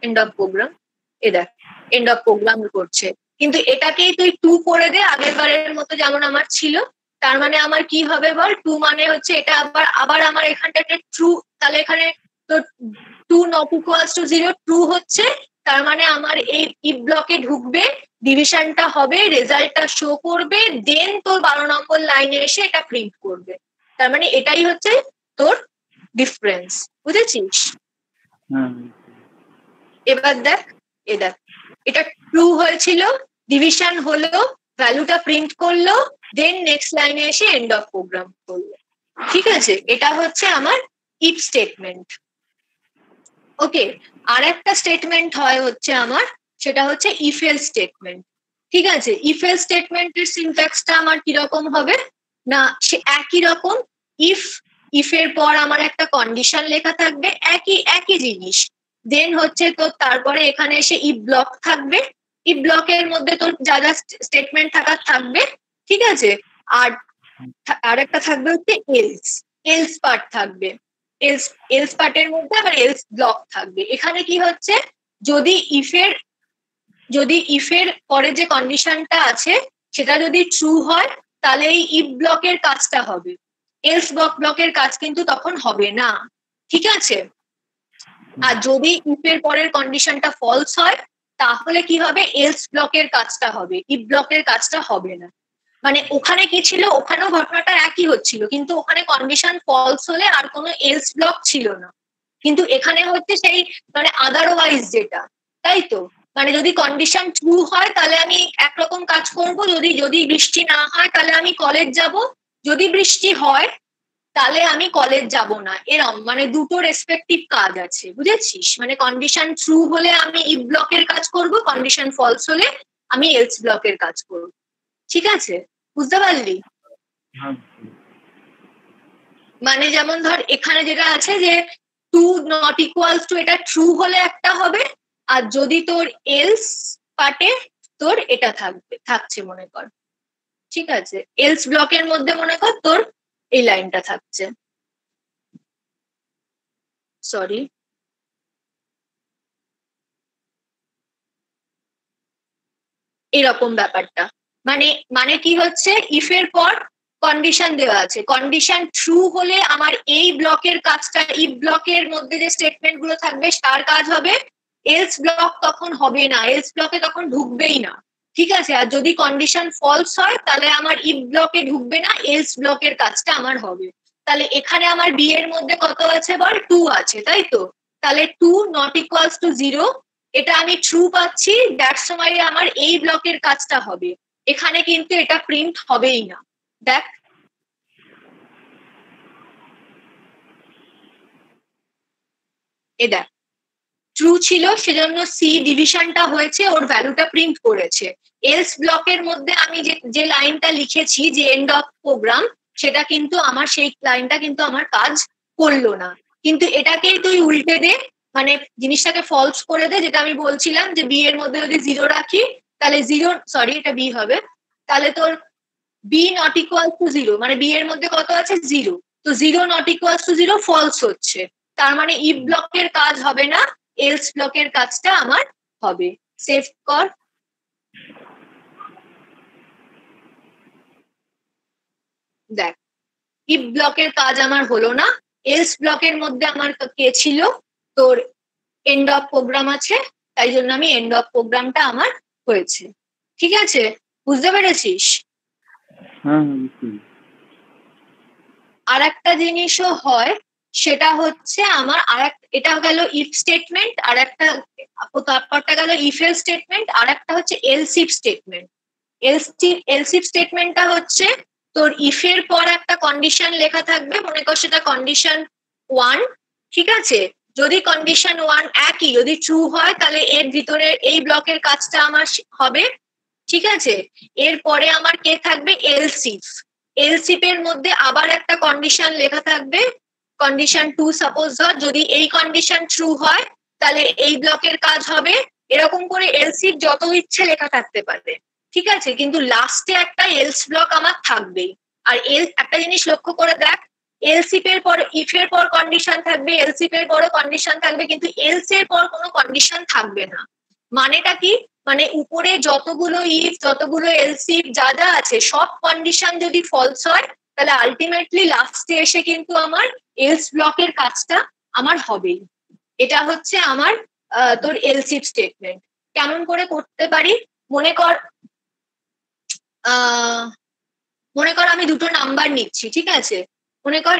এন্ড অফ প্রোগ্রাম। এ দেখ, এন্ড অফ প্রোগ্রাম করছে, কিন্তু এটাকেই তুই 2 করে দে আগের বারের মতো যেমন আমার ছিল, তার মানে আমার কি হবে বল? 2 মানে হচ্ছে এটা আবার আবার আমার এখানটা ট্রু, তাহলে এখানে তো 2 নট ইকুয়ালস টু 0 ট্রু হচ্ছে, তার মানে আমার এই ইফ ব্লকে ঢুকবে, ডিভিশনটা হবে, রেজাল্টটা শো করবে, দেন তোর 12 নম্বর লাইনে এসে এটা প্রিন্ট করবে। তার মানে এটাই হচ্ছে তোর ডিফারেন্স, বুঝেছিস? এবার দেখ, দেখ এটা ট্রু হয়েছিল, ডিভিশন হলো, ভ্যালুটা প্রিন্ট করলো, দেন নেক্সট লাইনে এসে এন্ড অফ প্রোগ্রাম করলো। ঠিক আছে, এটা হচ্ছে আমার ইফ স্টেটমেন্ট। ওকে, আর একটা স্টেটমেন্ট হয় হচ্ছে আমার, সেটা হচ্ছে ইফ এলস স্টেটমেন্ট। ঠিক আছে, ইফ এলস স্টেটমেন্টের সিনট্যাক্সটা আমার কিরকম হবে না, সে একই রকম, ইফ এর পর আমার একটা কন্ডিশন লেখা থাকবে, একই একই জিনিস, দেন হচ্ছে তো তারপরে এখানে এসে ইফ ব্লক থাকবে, ইফ ব্লকের মধ্যে তোর যা যা স্টেটমেন্ট থাকবে, ঠিক আছে। আর আরেকটা থাকবে হচ্ছে এলস, এলস পার্ট থাকবে। এলস পার্টের মধ্যে আবার এলস ব্লক থাকবে। এখানে কি হচ্ছে, যদি ইফের পরে যে কন্ডিশনটা আছে সেটা যদি ট্রু হয় তাহলে এই ইফ ব্লকের কাজটা হবে, এলস ব্লকের কাজ কিন্তু তখন হবে না, ঠিক আছে। আর যদি ইফের পরের কন্ডিশনটা ফলস হয় তাহলে কি হবে, এলস ব্লকের কাজটা হবে, ইফ ব্লকের কাজটা হবে না। মানে ওখানে কি ছিল, ওখানেও ঘটনাটা একই হচ্ছিল, কিন্তু ওখানে কন্ডিশন ফলস হলে আর কোনো এলস ব্লক ছিল না। কিন্তু এখানে হচ্ছে সেই মানে আদারওয়াইজ যেটা, তাই তো। মানে যদি কন্ডিশন ট্রু হয় তাহলে আমি একরকম কাজ করব, যদি বৃষ্টি না হয় তাহলে আমি কলেজ যাব, যদি বৃষ্টি হয় তাহলে আমি কলেজ যাব না, এরম মানে দুটো রেসপেক্টিভ কাজ আছে, বুঝেছিস। মানে কন্ডিশন ট্রু হলে আমি ইফ ব্লকের কাজ করব, কন্ডিশন ফলস হলে আমি এলস ব্লকের কাজ করব, ঠিক আছে, বুঝতে পারলি। মানে যেমন ধর এখানে যেটা আছে যে 2 নট ইকুয়ালস টু, এটা ট্রু হলে একটা হবে, আর যদি তোর এলস পার্টে তোর এটা থাকছে মনে কর, ঠিক আছে, এলস ব্লকের মধ্যে মনে কর তোর এই লাইনটা থাকছে, সরি, এরকম ব্যাপারটা। মানে কি হচ্ছে, ইফের পর কন্ডিশন দেওয়া আছে, কন্ডিশন ট্রু হলে আমার এই ব্লকের কাজটা, ইফ ব্লকের মধ্যে যে স্টেটমেন্ট গুলো থাকবে তার কাজ হবে, এলস ব্লক তখন হবে না, এলস ব্লকে তখন ঢুকবেই না, ঠিক আছে। আর যদি কন্ডিশন ফলস হয় তাহলে আমার ইফ ব্লকে ঢুকবে না, এলস ব্লকের কাজটা আমার হবে। তাহলে এখানে আমার বি এর মধ্যে কত আছে বল, 2 আছে, তাই তো। তাহলে 2 নট ইকুয়ালস টু 0, এটা আমি ট্রু পাচ্ছি, দ্যাটস সময় আমার এই ব্লকের কাজটা হবে, এখানে কিন্তু এটা প্রিন্ট হবেই না। দেখ দেখ, ট্রু ছিল সেজন্য সি ডিভিশনটা হয়েছে, ওর ভ্যালুটা প্রিন্ট করেছে। এলস ব্লকের মধ্যে আমি যে লাইনটা লিখেছি যে এন্ড অফ প্রোগ্রাম, সেটা কিন্তু আমার সেই লাইনটা কিন্তু আমার কাজ করলো না। কিন্তু এটাকেই তুই উল্টে দে, মানে জিনিসটাকে ফলস করে দে, যেটা আমি বলছিলাম যে বি এর মধ্যে যদি 0 রাখি তাহলে 0, সরি এটা বি হবে, তাহলে তোর বি নট ইকুয়াল টু 0, মানে বি এর মধ্যে কত আছে 0, তো 0 নট ইকুয়াল টু 0 ফলস হচ্ছে, তার মানে ইফ ব্লকের কাজ হবে না, এলস ব্লকের কাজটা আমার হবে। সেভ কর, দেখ ইফ ব্লকের কাজ আমার হলো না, এলস ব্লকের মধ্যে আমার কে ছিল, তোর এন্ড অফ প্রোগ্রাম আছে, তাই জন্য আমি এন্ড অফ প্রোগ্রামটা আমার হয়েছে, ঠিক আছে, বুঝতে পেরেছিস। আর একটা জিনিসও হয়, সেটা হচ্ছে আমার এটা গেল ইফ স্টেটমেন্ট, আর একটা তারপরটা গেল ইফ এল স্টেটমেন্ট, আর একটা হচ্ছে এলসিফ স্টেটমেন্ট। এলসিফ স্টেটমেন্টটা হচ্ছে তোর ইফের পর একটা কন্ডিশন লেখা থাকবে, মনে কর সেটা কন্ডিশন 1, ঠিক আছে। যদি কন্ডিশন 1 একই, যদি ট্রু হয় তাহলে এর ভিতরে এই ব্লকের কাজটা আমার হবে, ঠিক আছে। এরপরে আমার কে থাকবে, এলসিফ, এলসিফ এর মধ্যে আবার একটা কন্ডিশন লেখা থাকবে, কন্ডিশন 2 সাপোজ ধর, যদি এই কন্ডিশন ট্রু হয় তাহলে এই ব্লকের কাজ হবে, এরকম করে এলসিফ যত ইচ্ছে লেখা থাকতে পারে, ঠিক আছে। কিন্তু লাস্টে একটা এলস ব্লক আমার থাকবেই। আর একটা জিনিস লক্ষ্য করে দেখ, এলসিফ এর পর ইফ এর পর কন্ডিশন থাকবে, এলসিফ এর পরও কন্ডিশন থাকবে, কিন্তু এলস এর পর কোনো কন্ডিশন থাকবে না। মানেটা কি, মানে উপরে যতগুলো ইফ, যতগুলো এলসিফ যা যা আছে সব কন্ডিশন যদি ফলস হয় তাহলে আলটিমেটলি লাস্টে এসে কিন্তু আমার এলস ব্লকের কাজটা আমার হবেই। এটা হচ্ছে আমার তোর এলসিফ স্টেটমেন্ট। কেমন করে করতে পারি, মনে কর আমি দুটো নাম্বার নিচ্ছি, ঠিক আছে। মনে কর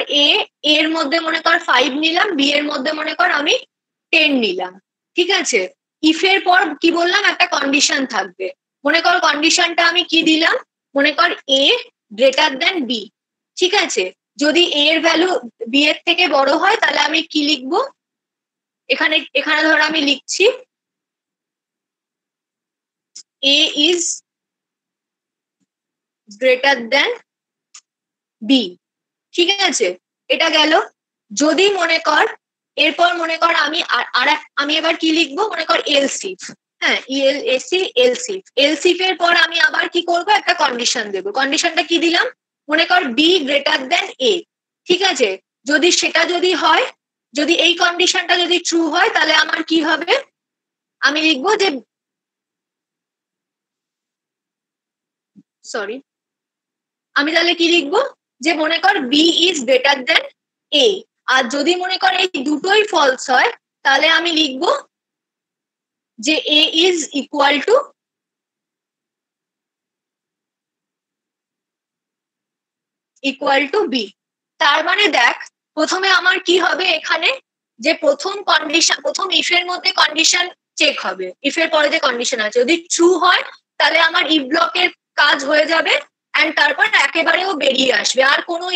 এর মধ্যে মনে কর 5 নিলাম, বি এর মধ্যে মনে কর আমি 10 নিলাম, ঠিক আছে। ইফের পর কি বললাম, একটা কন্ডিশন থাকবে, মনে কর কন্ডিশনটা আমি কি দিলাম, মনে কর এ গ্রেটার দেন বি, ঠিক আছে। যদি এ এর ভ্যালু বি এর থেকে বড় হয় তাহলে আমি কি লিখবো, এখানে ধর আমি লিখছি এ ইজ গ্রেটার দেন বি, ঠিক আছে। এটা গেল। যদি মনে কর এরপর মনে কর আমি এবার কি লিখবো, মনে কর এলসিফ, হ্যাঁ, ইএলএসি এলসিফ, এলসিফ এর পর আমি আবার কি করব, একটা কন্ডিশন দেব। কন্ডিশনটা কি দিলাম, মনে কর বি গ্রেটার দেন এ, ঠিক আছে? যদি সেটা যদি হয়, যদি এই কন্ডিশনটা যদি ট্রু হয়, তাহলে আমার কি হবে, আমি লিখবো যে, সরি, আমি তাহলে কি লিখবো, যে মনে কর বি ইজ গ্রেটার দেন এ। আর যদি মনে কর এই দুটোই ফলস হয়, তাহলে আমি লিখবো যে এ ইজ ইকুয়াল টু বি। তার মানে দেখ, প্রথমে আমার কি হবে এখানে, যে প্রথম কন্ডিশন, প্রথম ইফ এর মধ্যে কন্ডিশন চেক হবে, ইফ এর পরে যে কন্ডিশন আছে যদি ট্রু হয়, তাহলে আমার ইফ ব্লকের কাজ হয়ে যাবে, এন্ড তারপর একেবারেও বেরিয়ে আসবে, আর কোনো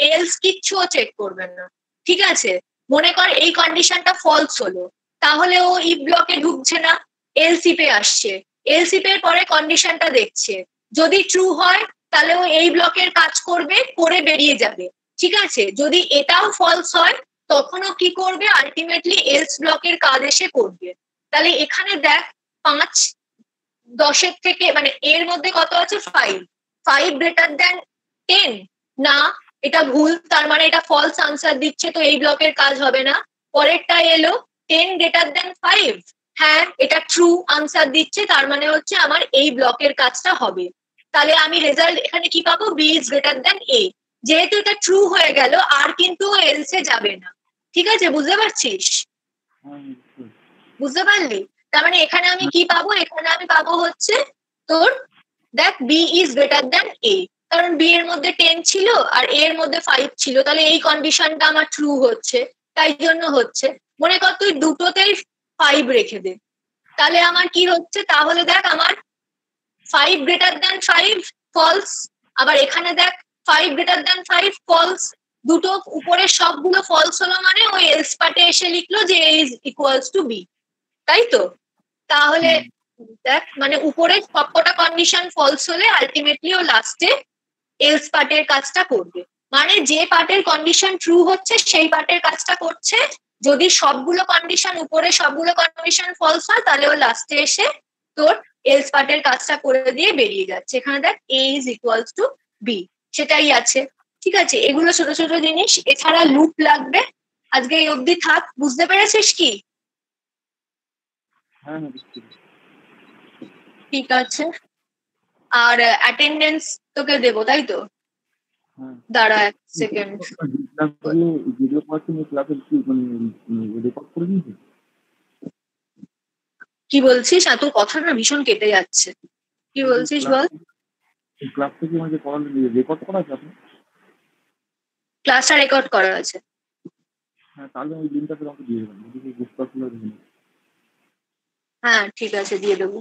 এলস কিচ্ছুও চেক করবেন না, ঠিক আছে? মনে কর এই কন্ডিশনটা ফলস হলো, তাহলে ও ইফ ব্লকে ঢুকছে না, এলসিপে আসছে, এলসিপের পরে কন্ডিশনটা দেখছে, যদি ট্রু হয় তাহলে ও এই ব্লকের কাজ করবে, করে বেরিয়ে যাবে, ঠিক আছে? যদি এটাও ফলস হয়, তখনও কি করবে, আলটিমেটলি এলস ব্লকের কাজ এসে করবে। তাহলে এখানে দেখ, 5-10 থেকে মানে এর মধ্যে কত আছে, 5, 5 গ্রেটার দেন 10 না, এটা ভুল, তার মানে এটা ফলস আনসার দিচ্ছে, তো এই ব্লকের কাজ হবে না। পরেরটা এলো 10 গ্রেটার দেন 5, হ্যাঁ এটা ট্রু আনসার দিচ্ছে, তার মানে হচ্ছে আমার এই ব্লকের কাজটা হবে। তাহলে আমি রেজাল্ট এখানে কি পাবো, বি ইজ গ্রেটার দেন এ। যেহেতু এটা ট্রু হয়ে গেল, আর কিন্তু এলসে যাবে না, ঠিক আছে? বুঝতে পারছিস? হ্যাঁ বুঝতে পারলি? তার মানে এখানে আমি কি পাবো, এখানে আমি পাবো হচ্ছে তোর, দেখ বি ইজ গ্রেটার দেন এ, কারণ বি এর মধ্যে 10 ছিল আর এ এর মধ্যে 5 ছিল, তাহলে এই কন্ডিশনটা আমার ট্রু হচ্ছে, তাই জন্য হচ্ছে। মনে কর তুই দুটোতেই 5 রেখে দে, তাহলে আমার কি হচ্ছে, তাহলে দেখ আমার 5 গ্রেটার দেন 5 ফলস, আবার এখানে দেখ 5 গ্রেটার দেন 5 ফলস, দুটো উপরের সবগুলো ফলস হলো, মানে ওই এলস পার্টে এসে লিখলো যে এ ইজ ইকুয়ালস টু বি, তাই তো? তাহলে দেখ, মানে উপরে সবকটা কন্ডিশন ফলস হলে আলটিমেটলি ও লাস্টে এলস পার্টের কাজটা করবে, মানে যে পার্টের কন্ডিশন ট্রু হচ্ছে সেই পার্টের কাজটা করছে। যদি সবগুলো কন্ডিশন, উপরে সবগুলো কন্ডিশন ফলস হয়, তাহলে ও লাস্টে এসে তোর এলস পার্টের কাজটা করে দিয়ে বেরিয়ে যাচ্ছে। এখানে দেখ এ ইজ ইকুয়ালস টু বি, সেটাই আছে, ঠিক আছে? এগুলো ছোট ছোট জিনিস, এছাড়া লুপ লাগবে। আজকে এই অবধি থাক, বুঝতে পেরেছিস কি? হ্যাঁ বুঝতে পেরেছি। ঠিক আছে, আর অ্যাটেন্ডেন্স তোকে দেবো, তাই তো? হ্যাঁ দাঁড়া এক সেকেন্ড। ভিডিও পাচ্ছেন ক্লাসের কি মানে রেকর্ড করে নিয়েছে? কি বলছিস? আর তোর কথা না ভীষণ কেটে যাচ্ছে, কি বলছিস বল। ক্লাস থেকে মানে পড়ালেন রেকর্ড করা আছে আপনার? ক্লাসটা রেকর্ড করা আছে। হ্যাঁ তাহলে ওই লিঙ্কটা আমাকে দিয়ে দেবেন, যদি বুঝতে পারছিল। হ্যাঁ ঠিক আছে, দিয়ে দেবো।